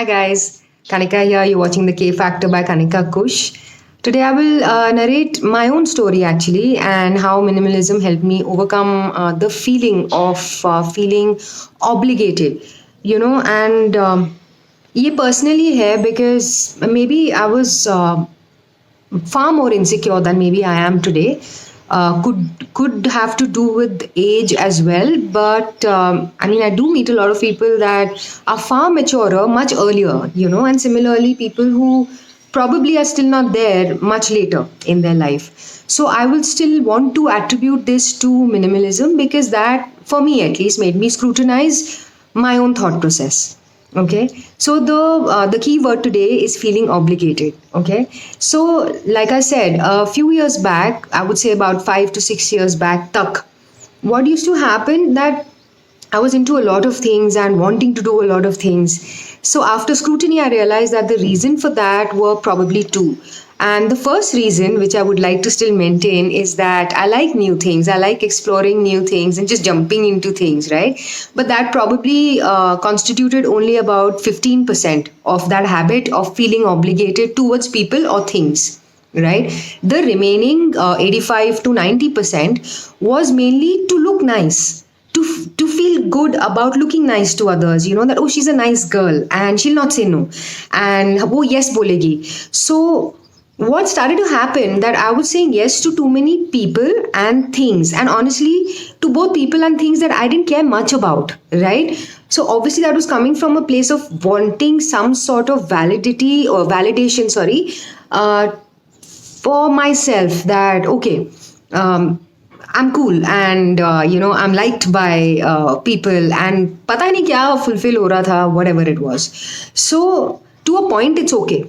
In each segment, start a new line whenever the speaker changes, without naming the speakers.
Hi guys, Kanika here. You're watching The K Factor by Kanika Kush. Today I will narrate my own story actually and how minimalism helped me overcome the feeling of feeling obligated. And ये personally है because maybe I was far more insecure than maybe I am today. Could have to do with age as well, but I mean I do meet a lot of people that are far maturer much earlier, and similarly people who probably are still not there much later in their life. So I will still want to attribute this to minimalism because that, for me at least, made me scrutinize my own thought process. Okay, so the key word today is feeling obligated. Okay, so like I said, a few years back, I would say about 5 to 6 years back, tak, what used to happen that I was into a lot of things and wanting to do a lot of things. So after scrutiny, I realized that the reason for that were probably two. And the first reason, which I would like to still maintain, is that I like new things. I like exploring new things and just jumping into things, right? But that probably constituted only about 15% of that habit of feeling obligated towards people or things, right? The remaining 85 to 90% was mainly to look nice, to feel good about looking nice to others, that oh, she's a nice girl and she'll not say no, and wo yes bolegi. So what started to happen that I was saying yes to too many people and things, and honestly to both people and things that I didn't care much about, right? So obviously that was coming from a place of wanting some sort of validity or validation, for myself, that okay, I'm cool and I'm liked by people and pata nahi kya fulfill ho raha tha, whatever it was. So to a point it's okay,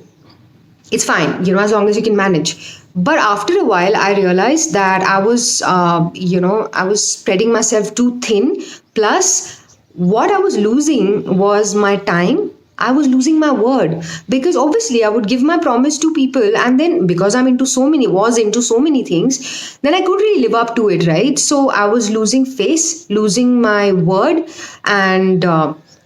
it's fine, as long as you can manage. But after a while, I realized that I was, I was spreading myself too thin. Plus, what I was losing was my time. I was losing my word because obviously I would give my promise to people, and then because I'm was into so many things, then I couldn't really live up to it, right? So I was losing face, losing my word, and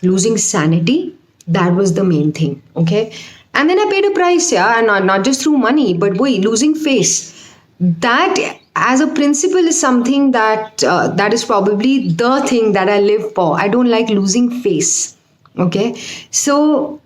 losing sanity. That was the main thing, okay? And then I paid a price, yeah, and not just through money, but boy, losing face. That, as a principle, is something that is probably the thing that I live for. I don't like losing face. Okay, so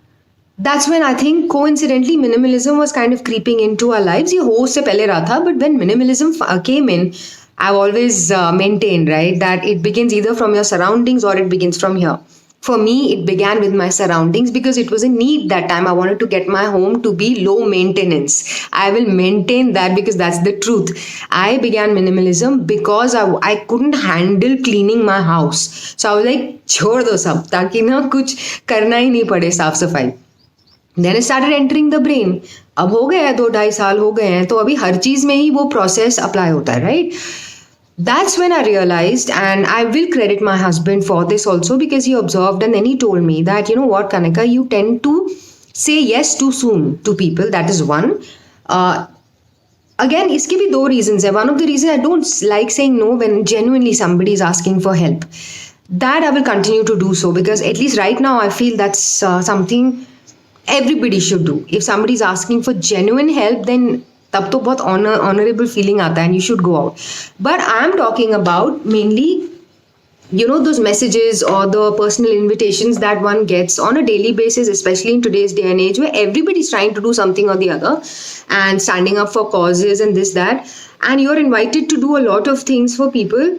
that's when I think coincidentally minimalism was kind of creeping into our lives. ये हो से पहले रहा था, but when minimalism came in, I've always maintained, right, that it begins either from your surroundings or it begins from here. For me, it began with my surroundings because it was a need that time. I wanted to get my home to be low maintenance. I will maintain that because that's the truth. I began minimalism because I couldn't handle cleaning my house. So I was like, छोड़ दो सब ताकि ना कुछ करना ही नहीं पड़े साफ सफाई. Then it started entering the brain. अब हो गया है 2-2.5 साल हो गए हैं, तो अभी हर चीज में ही वो process apply होता है, right? That's when I realized, and I will credit my husband for this also because he observed and then he told me that, you know what, Kanika, you tend to say yes too soon to people. That is one. Again, इसके भी दो reasons है. One of the reasons I don't like saying no when genuinely somebody is asking for help. That I will continue to do so because at least right now I feel that's something everybody should do. If somebody is asking for genuine help, then तब तो बहुत honorable feeling आता है and you should go out. But I am talking about mainly, those messages or the personal invitations that one gets on a daily basis, especially in today's day and age where everybody's trying to do something or the other and standing up for causes and this, that, and you're invited to do a lot of things for people.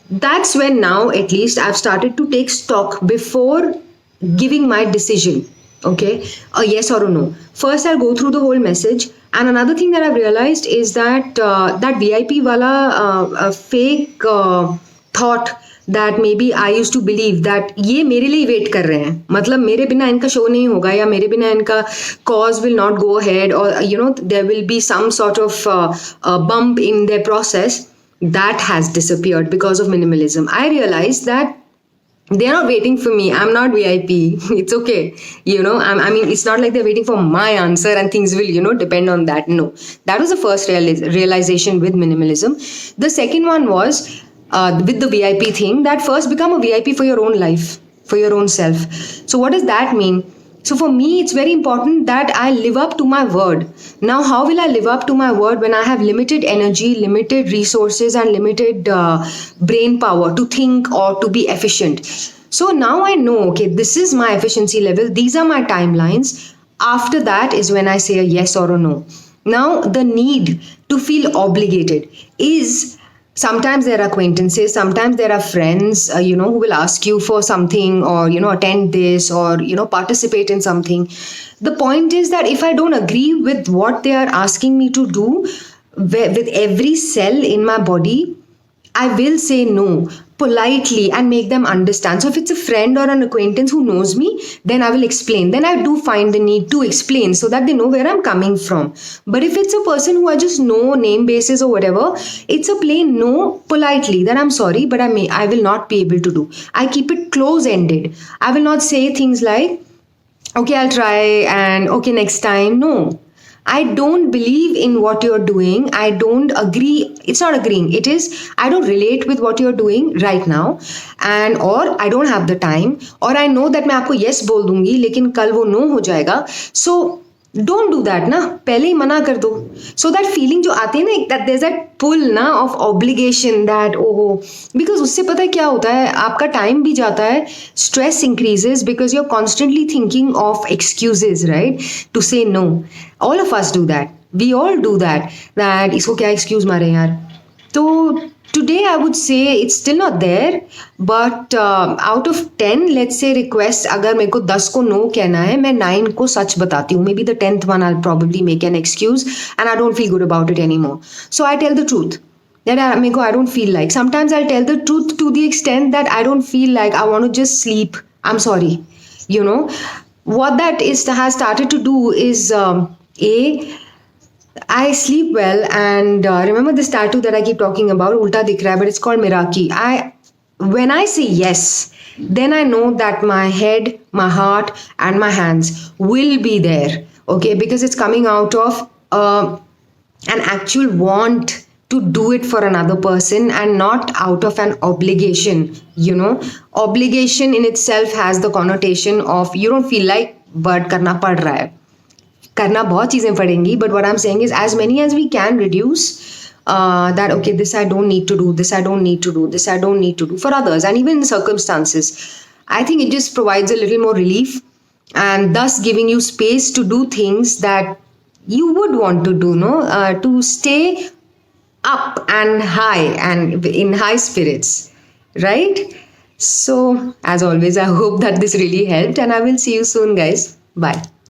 That's when now at least I've started to take stock before giving my decision. Okay, a yes or a no. First, I'll go through the whole message. And another thing that I've realized is that that VIP wala fake thought that maybe I used to believe that ये मेरे लिए wait कर रहे हैं, मतलब मेरे बिना इनका show नहीं होगा या मेरे बिना इनका cause will not go ahead, or there will be some sort of bump in their process. That has disappeared because of minimalism. I realized that they're not waiting for me. I'm not VIP. It's okay. I mean, it's not like they're waiting for my answer and things will, depend on that. No, that was the first realization with minimalism. The second one was with the VIP thing, that first become a VIP for your own life, for your own self. So what does that mean? So for me, it's very important that I live up to my word. Now, how will I live up to my word when I have limited energy, limited resources, and limited brain power to think or to be efficient? So now I know, okay, this is my efficiency level, these are my timelines. After that is when I say a yes or a no. Now, the need to feel obligated is, sometimes there are acquaintances, sometimes there are friends, who will ask you for something, or, attend this, or, participate in something. The point is that if I don't agree with what they are asking me to do, with every cell in my body, I will say no politely and make them understand. So if it's a friend or an acquaintance who knows me, then I will explain. Then I do find the need to explain so that they know where I'm coming from. But if it's a person who I just know name basis or whatever, it's a plain no politely that I'm sorry, but I will not be able to do. I keep it close ended. I will not say things like, okay, I'll try, and okay, next time. No. I don't believe in what you're doing. I don't agree. It's not agreeing. It is, I don't relate with what you're doing right now, and or I don't have the time, or I know that मैं आपको yes बोल दूंगी लेकिन कल वो no हो जाएगा. So don't do that ना, पहले ही मना कर दो. So that feeling जो आती है ना, that there's that pull ना of obligation, that because उससे पता है क्या होता है, आपका time भी जाता है, stress increases because you're constantly thinking of excuses, right, to say no. All of us do that. We all do that. That इसको क्या excuse मारे यार. तो today I would say it's still not there, but out of 10, let's say requests, अगर मेरे को 10 को no कहना है, मैं 9 को सच बताती हूँ. Maybe the 10th one I'll probably make an excuse and I don't feel good about it anymore. So I tell the truth. That I don't feel like. Sometimes I'll tell the truth to the extent that I don't feel like, I want to just sleep. I'm sorry. What that has started to do is, I sleep well, and remember this tattoo that I keep talking about, Ulta Dikh Raha Hai, but it's called Miraki. When I say yes, then I know that my head, my heart, and my hands will be there, okay? Because it's coming out of an actual want to do it for another person and not out of an obligation. Obligation in itself has the connotation of you don't feel like, but करना पड़ रहा है. करना बहुत चीजें पड़ेंगी, but what I'm saying is as many as we can reduce that, okay, this I don't need to do, this I don't need to do, this I don't need to do for others, and even in circumstances. I think it just provides a little more relief, and thus giving you space to do things that you would want to do, to stay up and high and in high spirits, right? So as always, I hope that this really helped, and I will see you soon, guys. Bye.